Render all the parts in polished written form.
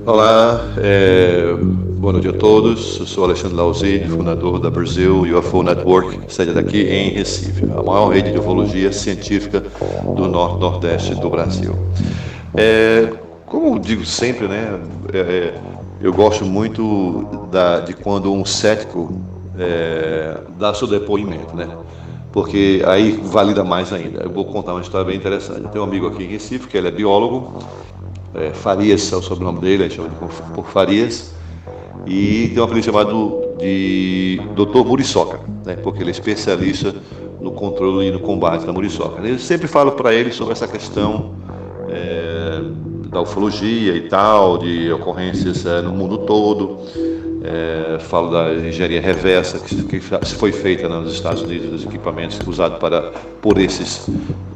Olá, boa noite a todos. Eu sou Alexandre Lauzi, fundador da Brasil UFO Network, sede daqui em Recife, a maior rede de ufologia científica do Nordeste do Brasil. Como eu digo sempre, né, eu gosto muito de quando um cético dá seu depoimento, né? Porque aí valida mais ainda. Eu vou contar uma história bem interessante. Eu tenho um amigo aqui em Recife, que ele é biólogo, Farias é o sobrenome dele, a gente chama de por Farias, e tem um apelido chamado de Dr. Muriçoca, né, porque ele é especialista no controle e no combate da muriçoca. Eu sempre falo para ele sobre essa questão da ufologia e tal, de ocorrências no mundo todo. Falo da engenharia reversa que foi feita nos Estados Unidos, dos equipamentos usados por esses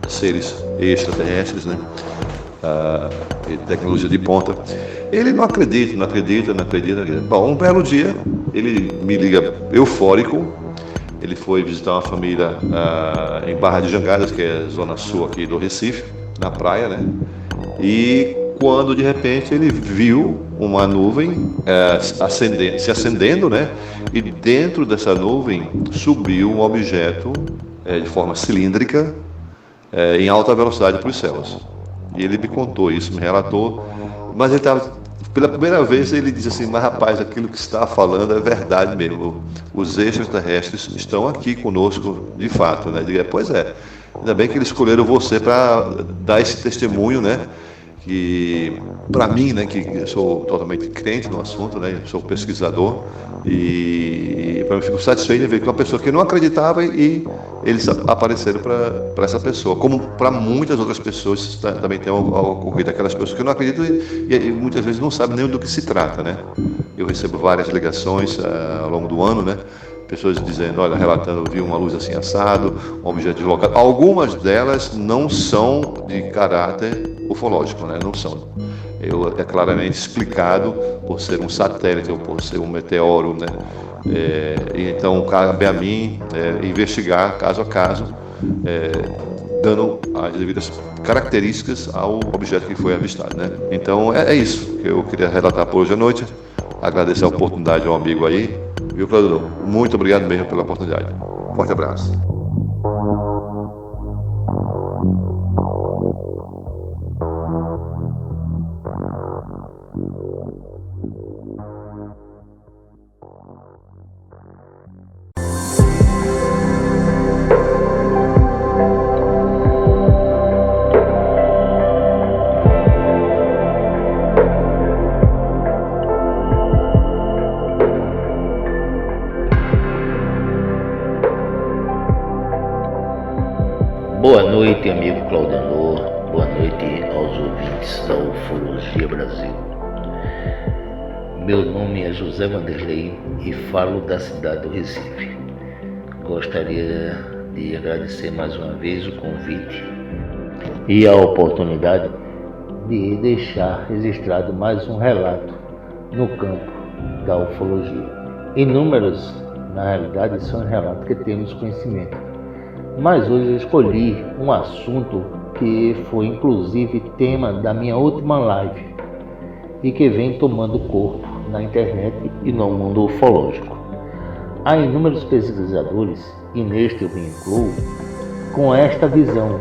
seres extraterrestres, né? Tecnologia de ponta. Ele não acredita. Bom, um belo dia, ele me liga eufórico. Ele foi visitar uma família em Barra de Jangadas, que é a zona sul aqui do Recife, na praia, né? E quando de repente ele viu uma nuvem se acendendo, né? E dentro dessa nuvem subiu um objeto de forma cilíndrica em alta velocidade para os céus. E ele me contou isso, me relatou, mas ele estava, pela primeira vez ele disse assim, mas rapaz, aquilo que você está falando é verdade mesmo, os extraterrestres estão aqui conosco de fato, né? Eu digo, pois é, ainda bem que eles escolheram você para dar esse testemunho, né? Que para mim, né, que eu sou totalmente crente no assunto, né, sou pesquisador, e para mim fico satisfeito de ver que uma pessoa que não acreditava e eles apareceram para essa pessoa, como para muitas outras pessoas também tem ocorrido, aquelas pessoas que não acreditam e muitas vezes não sabem nem do que se trata, né? Eu recebo várias ligações ao longo do ano, né? Pessoas dizendo, olha, relatando, eu vi uma luz assim assado, um objeto deslocado. Algumas delas não são de caráter ufológico, né? Não são. É claramente explicado por ser um satélite ou por ser um meteoro, né? Então cabe a mim investigar caso a caso, dando as devidas características ao objeto que foi avistado, né? Então é isso que eu queria relatar por hoje à noite. Agradecer a oportunidade ao amigo aí, viu, Claudio? Muito obrigado mesmo pela oportunidade. Forte abraço. Boa noite, amigo Claudanor. Boa noite aos ouvintes da Ufologia Brasil. Meu nome é José Vanderlei e falo da cidade do Recife. Gostaria de agradecer mais uma vez o convite e a oportunidade de deixar registrado mais um relato no campo da ufologia. Inúmeros, na realidade, são relatos que temos conhecimento. Mas hoje eu escolhi um assunto que foi inclusive tema da minha última live e que vem tomando corpo na internet e no mundo ufológico. Há inúmeros pesquisadores, e neste eu me incluo, com esta visão,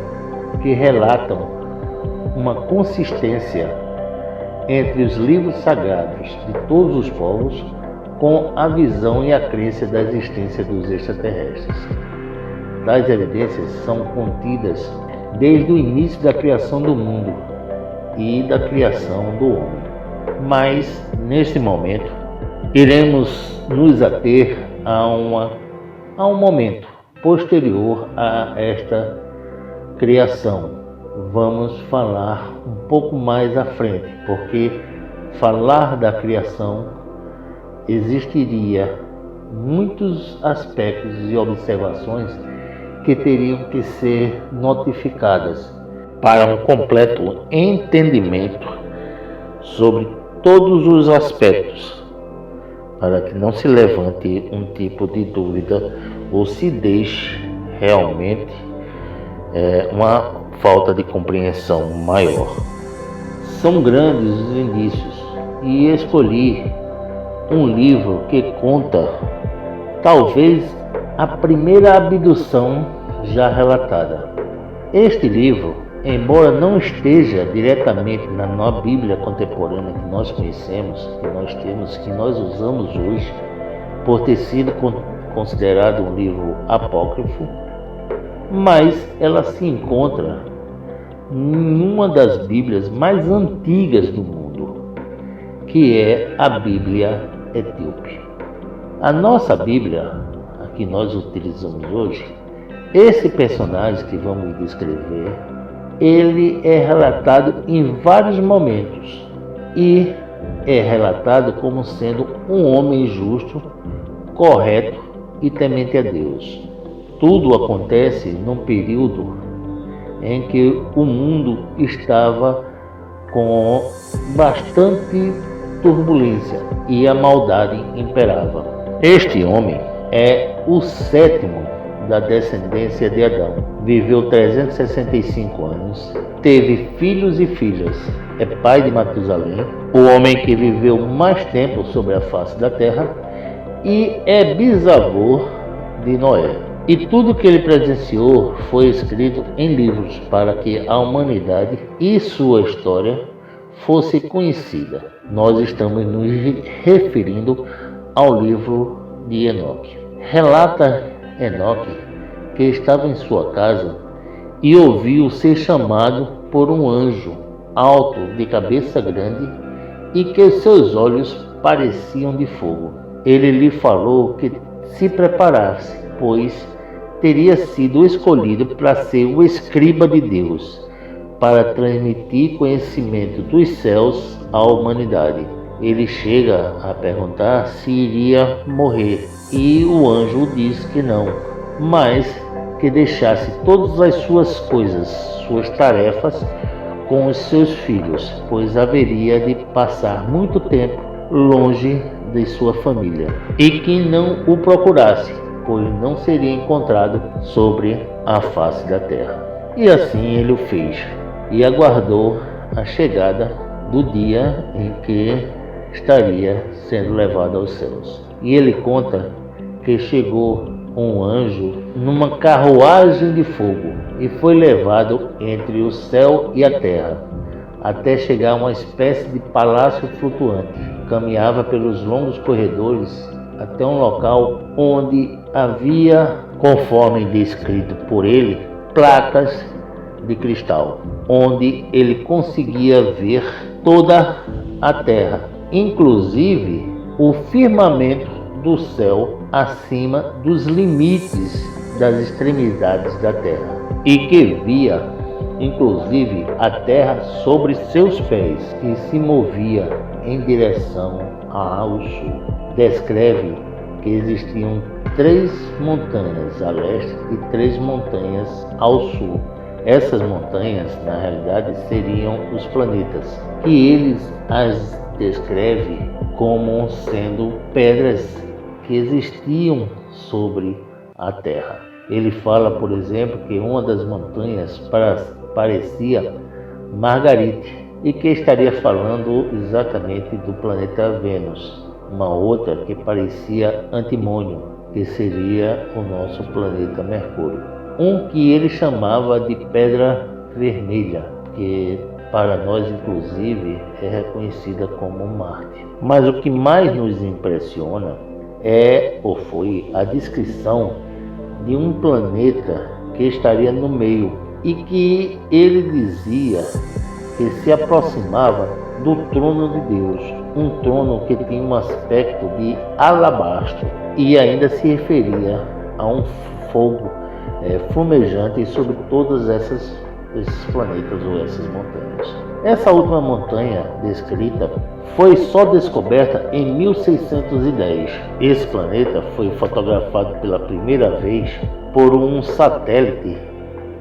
que relatam uma consistência entre os livros sagrados de todos os povos com a visão e a crença da existência dos extraterrestres. Tais evidências são contidas desde o início da criação do mundo e da criação do homem. Mas, neste momento, iremos nos ater a um momento posterior a esta criação. Vamos falar um pouco mais à frente, porque falar da criação existiria muitos aspectos e observações que teriam que ser notificadas para um completo entendimento sobre todos os aspectos, para que não se levante um tipo de dúvida ou se deixe realmente uma falta de compreensão maior. São grandes os indícios e escolhi um livro que conta talvez a primeira abdução já relatada. Este livro, embora não esteja diretamente na Bíblia contemporânea que nós conhecemos, que nós temos, que nós usamos hoje, por ter sido considerado um livro apócrifo, mas ela se encontra em uma das Bíblias mais antigas do mundo, que é a Bíblia Etíope. A nossa Bíblia, a que nós utilizamos hoje, esse personagem que vamos descrever, ele é relatado em vários momentos e é relatado como sendo um homem justo, correto e temente a Deus. Tudo acontece num período em que o mundo estava com bastante turbulência e a maldade imperava. Este homem é o sétimo da descendência de Adão. Viveu 365 anos, teve filhos e filhas, é pai de Matusalém, o homem que viveu mais tempo sobre a face da terra, e é bisavô de Noé. E tudo que ele presenciou foi escrito em livros para que a humanidade e sua história fosse conhecida. Nós estamos nos referindo ao livro de Enoque. Relata Enoque que estava em sua casa e ouviu ser chamado por um anjo alto, de cabeça grande, e que seus olhos pareciam de fogo. Ele lhe falou que se preparasse, pois teria sido escolhido para ser o escriba de Deus, para transmitir conhecimento dos céus à humanidade. Ele chega a perguntar se iria morrer, e o anjo diz que não, mas que deixasse todas as suas coisas, suas tarefas, com os seus filhos, pois haveria de passar muito tempo longe de sua família, e que não o procurasse, pois não seria encontrado sobre a face da terra. E assim ele o fez, e aguardou a chegada do dia em que estaria sendo levado aos céus. E ele conta que chegou um anjo numa carruagem de fogo e foi levado entre o céu e a terra, até chegar a uma espécie de palácio flutuante. Caminhava pelos longos corredores até um local onde havia, conforme descrito por ele, placas de cristal, onde ele conseguia ver toda a terra, inclusive o firmamento do céu acima dos limites das extremidades da terra, e que via inclusive a terra sobre seus pés, e se movia em direção ao sul. Descreve que existiam 3 montanhas a leste e 3 montanhas ao sul. Essas montanhas, na realidade, seriam os planetas, que eles as descreve como sendo pedras que existiam sobre a Terra. Ele fala, por exemplo, que uma das montanhas parecia Margarite, e que estaria falando exatamente do planeta Vênus. Uma outra que parecia Antimônio, que seria o nosso planeta Mercúrio. Um que ele chamava de Pedra Vermelha, que para nós inclusive é reconhecida como Marte. Mas o que mais nos impressiona foi a descrição de um planeta que estaria no meio, e que ele dizia que se aproximava do trono de Deus, um trono que tinha um aspecto de alabastro, e ainda se referia a um fogo fumejante sobre todos esses planetas ou essas montanhas. Essa última montanha descrita foi só descoberta em 1610. Esse planeta foi fotografado pela primeira vez por um satélite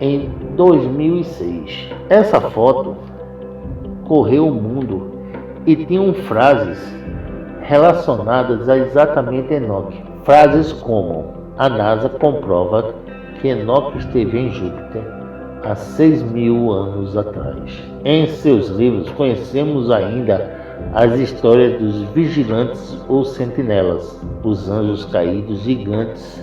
em 2006. Essa foto correu o mundo e tinham frases relacionadas a exatamente Enoque. Frases como: a NASA comprova que Enoque esteve em Júpiter há 6.000 anos atrás. Em seus livros conhecemos ainda as histórias dos vigilantes ou sentinelas, os anjos caídos gigantes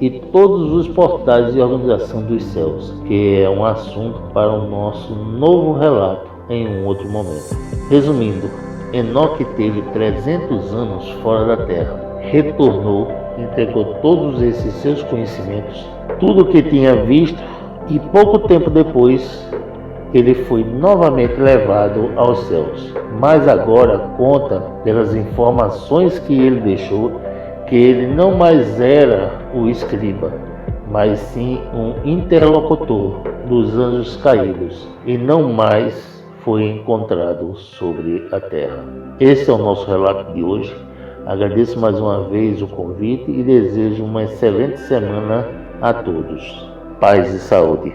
e todos os portais de organização dos céus, que é um assunto para o nosso novo relato em um outro momento. Resumindo, Enoque teve 300 anos fora da terra, retornou, entregou todos esses seus conhecimentos, tudo o que tinha visto, e pouco tempo depois ele foi novamente levado aos céus. Mas agora conta, pelas informações que ele deixou, que ele não mais era o escriba, mas sim um interlocutor dos anjos caídos, e não mais foi encontrado sobre a terra. Esse é o nosso relato de hoje. Agradeço mais uma vez o convite e desejo uma excelente semana a todos. Paz e saúde.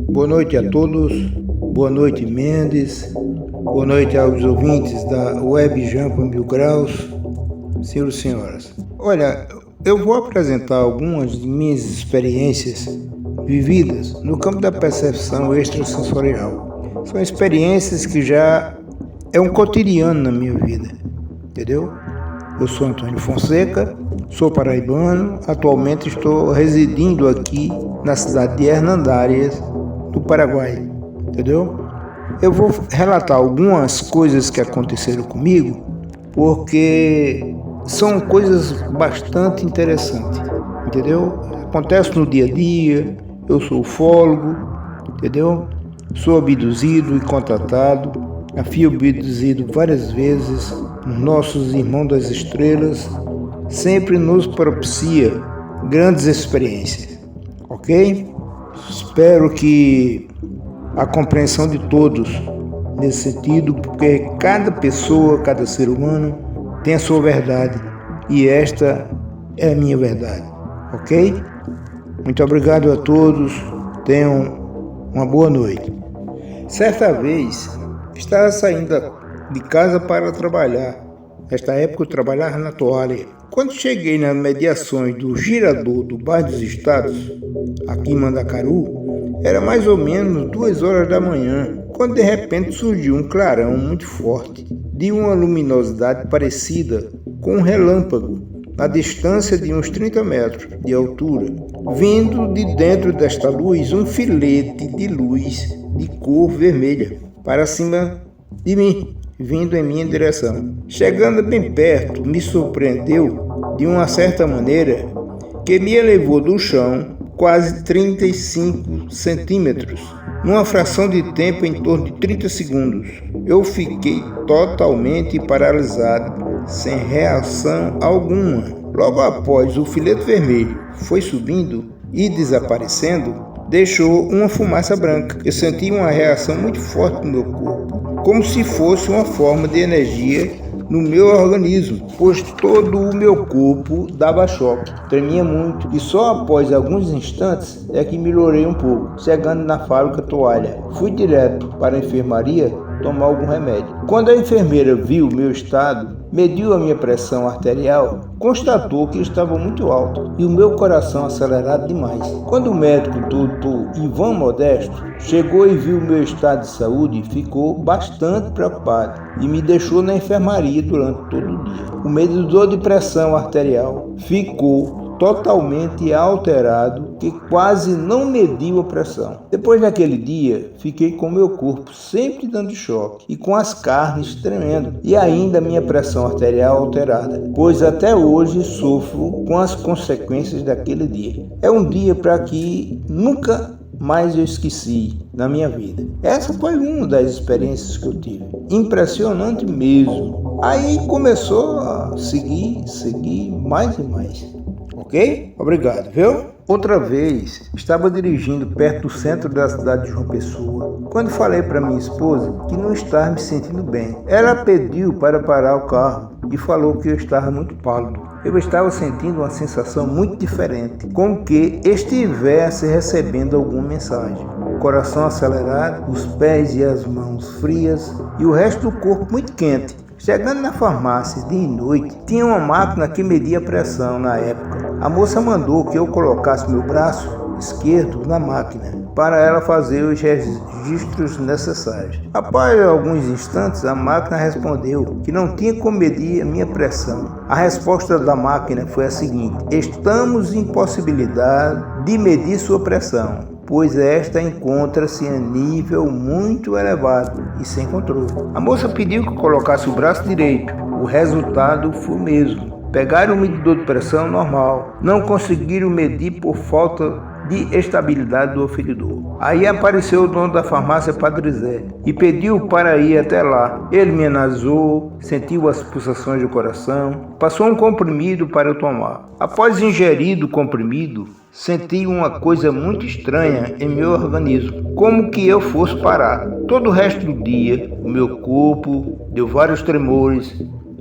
Boa noite a todos, boa noite Mendes, boa noite aos ouvintes da Web Jampa Mil Graus, senhores e senhoras. Olha, eu vou apresentar algumas de minhas experiências vividas no campo da percepção extrasensorial. São experiências que já é um cotidiano na minha vida, entendeu? Eu sou Antônio Fonseca, sou paraibano, atualmente estou residindo aqui na cidade de Hernandárias, do Paraguai, entendeu? Eu vou relatar algumas coisas que aconteceram comigo, porque são coisas bastante interessantes, entendeu? Acontece no dia a dia, eu sou ufólogo, entendeu? Sou abduzido e contratado, fui abduzido várias vezes, nossos irmãos das estrelas sempre nos propicia grandes experiências, ok? Espero que a compreensão de todos nesse sentido, porque cada pessoa, cada ser humano tem a sua verdade e esta é a minha verdade, ok? Muito obrigado a todos, tenham uma boa noite. Certa vez, estava saindo de casa para trabalhar. Nesta época eu trabalhava na toalha. Quando cheguei nas mediações do Girador do Bairro dos Estados, aqui em Mandacaru, era mais ou menos 2 horas da manhã, quando de repente surgiu um clarão muito forte, de uma luminosidade parecida com um relâmpago, na distância de uns 30 metros de altura. Vindo de dentro desta luz um filete de luz de cor vermelha para cima de mim, vindo em minha direção. Chegando bem perto, me surpreendeu de uma certa maneira que me elevou do chão quase 35 centímetros, numa fração de tempo em torno de 30 segundos. Eu fiquei totalmente paralisado, sem reação alguma. Logo após, o filete vermelho foi subindo e desaparecendo, deixou uma fumaça branca. Eu senti uma reação muito forte no meu corpo, como se fosse uma forma de energia no meu organismo, pois todo o meu corpo dava choque, tremia muito, e só após alguns instantes é que melhorei um pouco. Chegando na fábrica toalha, fui direto para a enfermaria tomar algum remédio. Quando a enfermeira viu meu estado, mediu a minha pressão arterial, constatou que estava muito alto e o meu coração acelerado demais. Quando o médico, doutor Ivan Modesto, chegou e viu meu estado de saúde, ficou bastante preocupado e me deixou na enfermaria durante todo o dia. O medidor de pressão arterial ficou totalmente alterado, que quase não mediu a pressão. Depois daquele dia, fiquei com meu corpo sempre dando choque e com as carnes tremendo, e ainda minha pressão arterial alterada, pois até hoje sofro com as consequências daquele dia. É um dia para que nunca mais eu esqueci na minha vida. Essa foi uma das experiências que eu tive. Impressionante mesmo. Aí começou a seguir mais e mais. ok? Obrigado, viu? Outra vez, estava dirigindo perto do centro da cidade de João Pessoa, quando falei para minha esposa que não estava me sentindo bem. Ela pediu para parar o carro e falou que eu estava muito pálido. Eu estava sentindo uma sensação muito diferente, como que estivesse recebendo alguma mensagem. O coração acelerado, os pés e as mãos frias e o resto do corpo muito quente. Chegando na farmácia de noite, tinha uma máquina que media a pressão na época. A moça mandou que eu colocasse meu braço esquerdo na máquina para ela fazer os registros necessários. Após alguns instantes, a máquina respondeu que não tinha como medir a minha pressão. A resposta da máquina foi a seguinte: estamos em possibilidade de medir sua pressão, pois esta encontra-se em nível muito elevado e sem controle. A moça pediu que eu colocasse o braço direito. O resultado foi o mesmo. Pegaram o medidor de pressão normal. Não conseguiram medir por falta de estabilidade do aferidor. Aí apareceu o dono da farmácia, Padre Zé, e pediu para ir até lá. Ele me analisou, sentiu as pulsações do coração, passou um comprimido para eu tomar. Após ingerir o comprimido, senti uma coisa muito estranha em meu organismo, como que eu fosse parar. Todo o resto do dia, o meu corpo deu vários tremores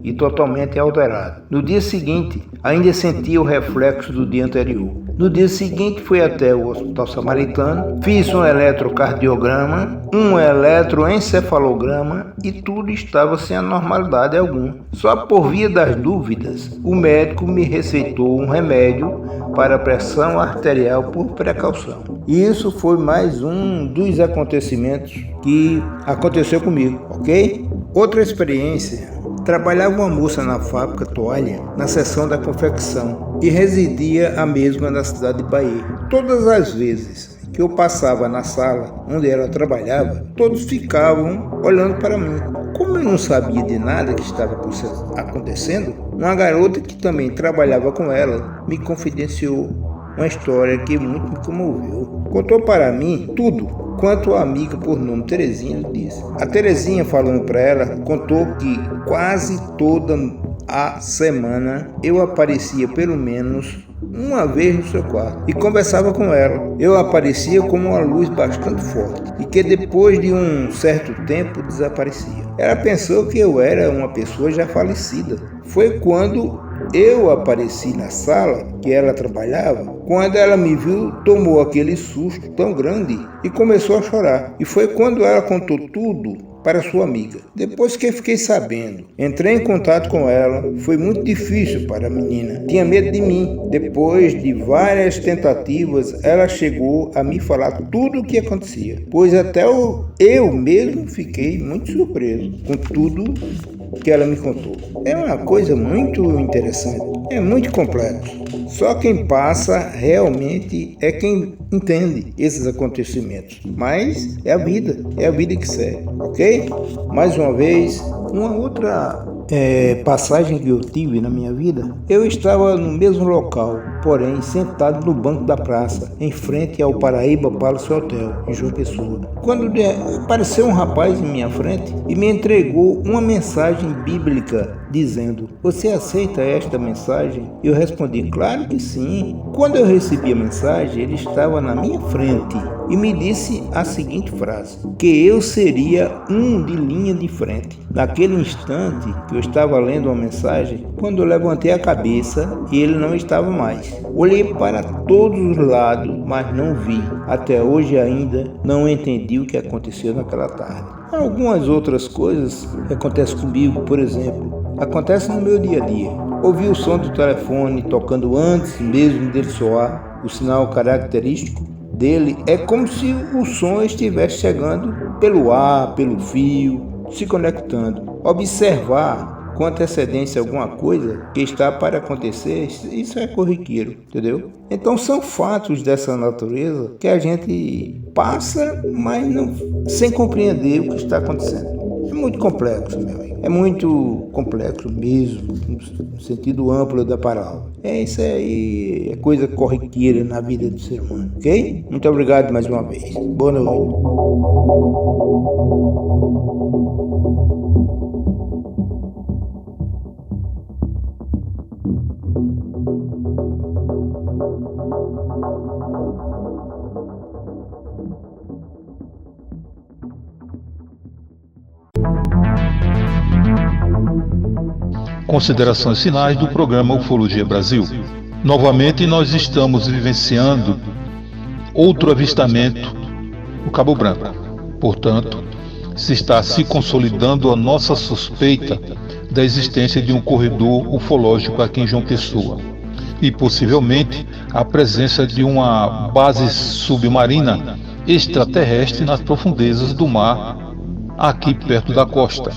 e totalmente alterado. No dia seguinte, ainda sentia o reflexo do dia anterior. No dia seguinte, fui até o Hospital Samaritano, fiz um eletrocardiograma, um eletroencefalograma e tudo estava sem anormalidade alguma. Só por via das dúvidas, o médico me receitou um remédio para a pressão arterial por precaução. E isso foi mais um dos acontecimentos que aconteceu comigo, ok? Outra experiência. Trabalhava uma moça na fábrica toalha, na seção da confecção, e residia a mesma na cidade de Bahia. Todas as vezes que eu passava na sala onde ela trabalhava, todos ficavam olhando para mim. Como eu não sabia de nada que estava acontecendo, uma garota que também trabalhava com ela me confidenciou uma história que muito me comoveu. Contou para mim tudo quanto a amiga por nome Terezinha disse. A Terezinha, falando para ela, contou que quase toda a semana eu aparecia pelo menos uma vez no seu quarto e conversava com ela. Eu aparecia como uma luz bastante forte e que depois de um certo tempo desaparecia. Ela pensou que eu era uma pessoa já falecida. Foi quando eu apareci na sala que ela trabalhava. Quando ela me viu, tomou aquele susto tão grande e começou a chorar. E foi quando ela contou tudo para sua amiga. Depois que fiquei sabendo, entrei em contato com ela. Foi muito difícil para a menina. Tinha medo de mim. Depois de várias tentativas, ela chegou a me falar tudo o que acontecia. Pois até eu mesmo fiquei muito surpreso com tudo que ela me contou. É uma coisa muito interessante, é muito complexo. Só quem passa realmente é quem entende esses acontecimentos. Mas é a vida que segue, ok? Mais uma vez, uma outra passagem que eu tive na minha vida, eu estava no mesmo local, porém sentado no banco da praça, em frente ao Paraíba Palace Hotel, em João Pessoa, quando apareceu um rapaz em minha frente e me entregou uma mensagem bíblica dizendo: você aceita esta mensagem? Eu respondi: claro que sim. Quando eu recebi a mensagem, ele estava na minha frente e me disse a seguinte frase: que eu seria um de linha de frente. Naquele instante que eu estava lendo uma mensagem, quando eu levantei a cabeça, ele não estava mais. Olhei para todos os lados, mas não vi. Até hoje ainda não entendi o que aconteceu naquela tarde. Algumas outras coisas que acontecem comigo, por exemplo, acontecem no meu dia a dia. Ouvi o som do telefone tocando antes mesmo dele soar, o sinal característico dele é como se o som estivesse chegando pelo ar, pelo fio, se conectando. Observar com antecedência alguma coisa que está para acontecer, isso é corriqueiro, entendeu? Então são fatos dessa natureza que a gente passa, mas não, sem compreender o que está acontecendo. É muito complexo, meu amigo. É muito complexo mesmo, no sentido amplo da palavra. Isso aí é coisa corriqueira na vida do ser humano, ok? Muito obrigado mais uma vez. Boa noite. considerações finais do programa Ufologia Brasil. Novamente nós estamos vivenciando outro avistamento no Cabo Branco. Portanto, se está se consolidando a nossa suspeita da existência de um corredor ufológico aqui em João Pessoa e possivelmente a presença de uma base submarina extraterrestre nas profundezas do mar aqui perto da costa.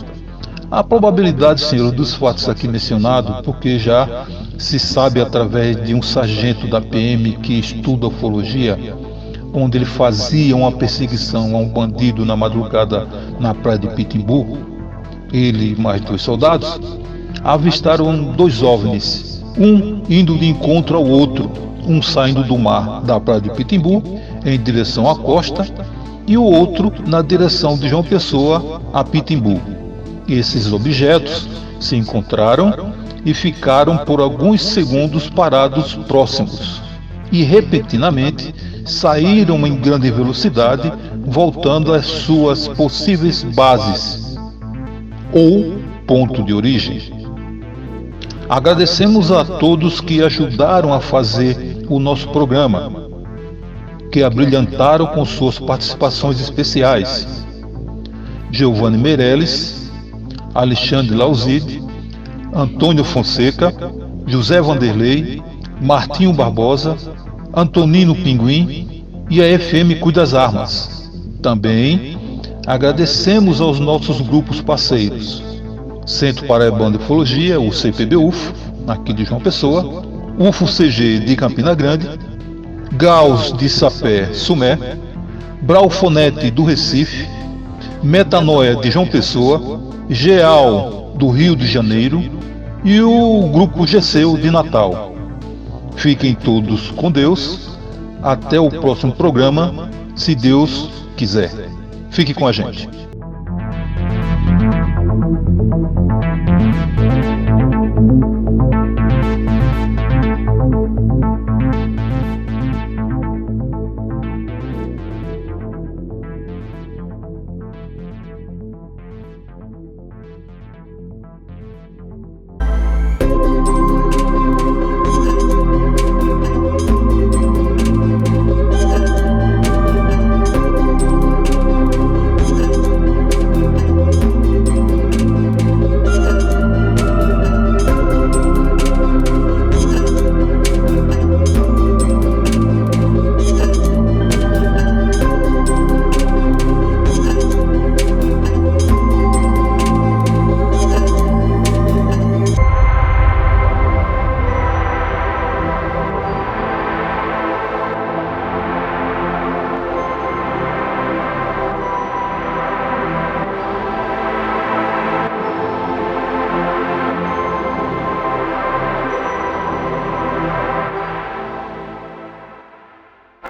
A probabilidade, senhor, dos fatos aqui mencionados, porque já se sabe através de um sargento da PM que estuda ufologia, onde ele fazia uma perseguição a um bandido na madrugada na praia de Pitimbu, ele e mais 2 soldados, avistaram 2 OVNIs, um indo de encontro ao outro, um saindo do mar da praia de Pitimbu em direção à costa e o outro na direção de João Pessoa a Pitimbu. Esses objetos se encontraram e ficaram por alguns segundos parados próximos e repentinamente saíram em grande velocidade, voltando às suas possíveis bases ou ponto de origem. Agradecemos a todos que ajudaram a fazer o nosso programa, que abrilhantaram com suas participações especiais: Giovanni Meirelles, Alexandre Lauzide, Antônio Fonseca, José Vanderlei, Martinho Barbosa, Antonino Pinguim e a FM Cuida das Armas. Também agradecemos aos nossos grupos parceiros: Centro Paraibano de Ufologia, o CPB-UFO, aqui de João Pessoa, UFO-CG de Campina Grande, Gauss de Sapé, Sumé, Braufonete do Recife, Metanoia de João Pessoa, GEAL do Rio de Janeiro e o Grupo GESEU de Natal. Fiquem todos com Deus. Até o próximo programa, se Deus quiser. Fique com a gente.